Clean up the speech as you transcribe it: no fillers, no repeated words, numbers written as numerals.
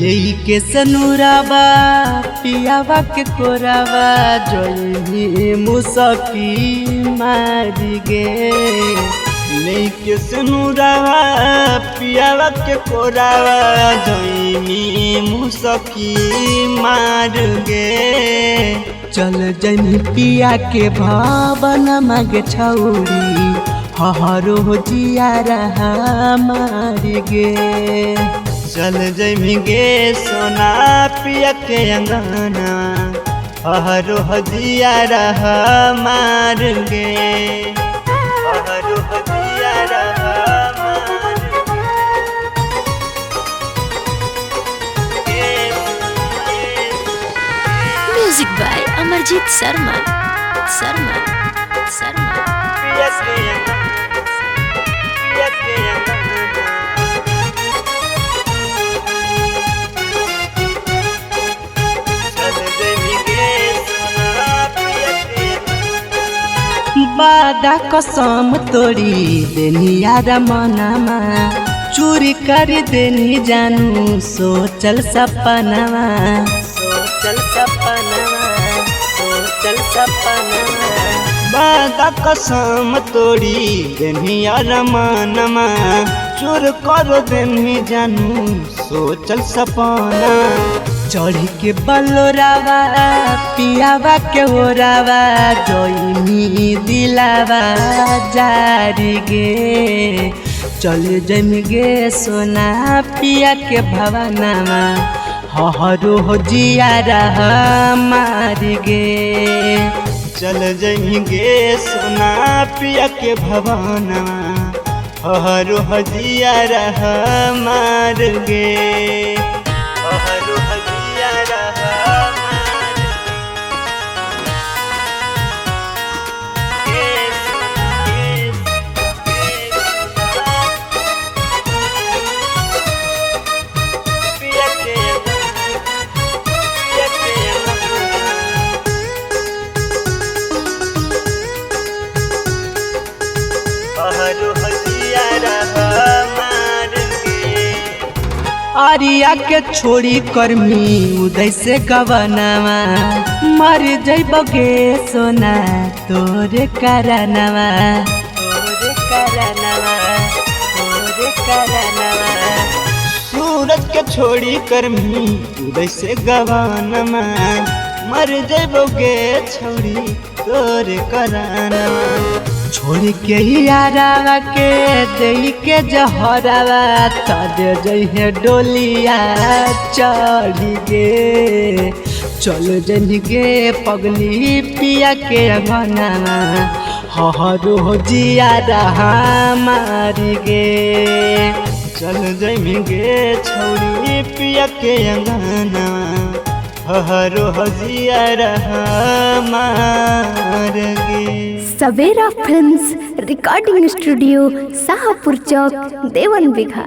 लेके सनुराबा पियावा के कोरावा जोई मुसकी मारी गे। लेके सनुराबा पियावा के कोरावा जोई मुसकी मार गे। चल जनी पिया के भावन मग छौरी हरो जिया रहा मार गे। चल जमी गे सोना पिया के अंगना हरो हजिया रहा मार गे। हरो हजिया रहा मार गे। Music by Amarjeet Sharma Sharma Sharma. पिया के अंगना, पिया के अंगना। बादा कसम तोड़ी देनी यार मनामा चोरी कर देनी जानू सोचल सपनामा। सोचल सपनामा, सोचल सपनामा। बादा कसम तोड़ी देनी यार मनामा चोर कर देनी जानू सोचल सपना। चढ़ी के बलोरावा पियावा के ओरावा जोई दिलावा जारी गे। चल जम गे सोना पिया के भवनामा हरो जिया रहा मारी गे। चल जम गे सोना पिया के भवनामा हरो जिया रहा मार गे। हरो हजिया रहा मार गे। पिया के पिया के हरो हजिया रहा मार गे। आरिया के छोड़ी कर्मी उदय से गवनावा मर जइब गे सोना तोरे करनवा। तोरे करनवा, तोरे करनवा। सूरज के छोड़ी कर्मी उदय से गवनावा मर जइब गे छोड़ी तोरे करनवा। छोड़ के यारावा के दई के जहरावा तदे जइहे डोलिया चढ़ी गे। चल जन गे पगली पिया के अंगना हरो जिया रहा मारी गे। चल जमी गे छौड़ी पिया के अंगना हरो हजिया रहा मार गे। सवेरा फिल्म्स रिकॉर्डिंग स्टूडियो शाहपुर चौक देवन बिघा।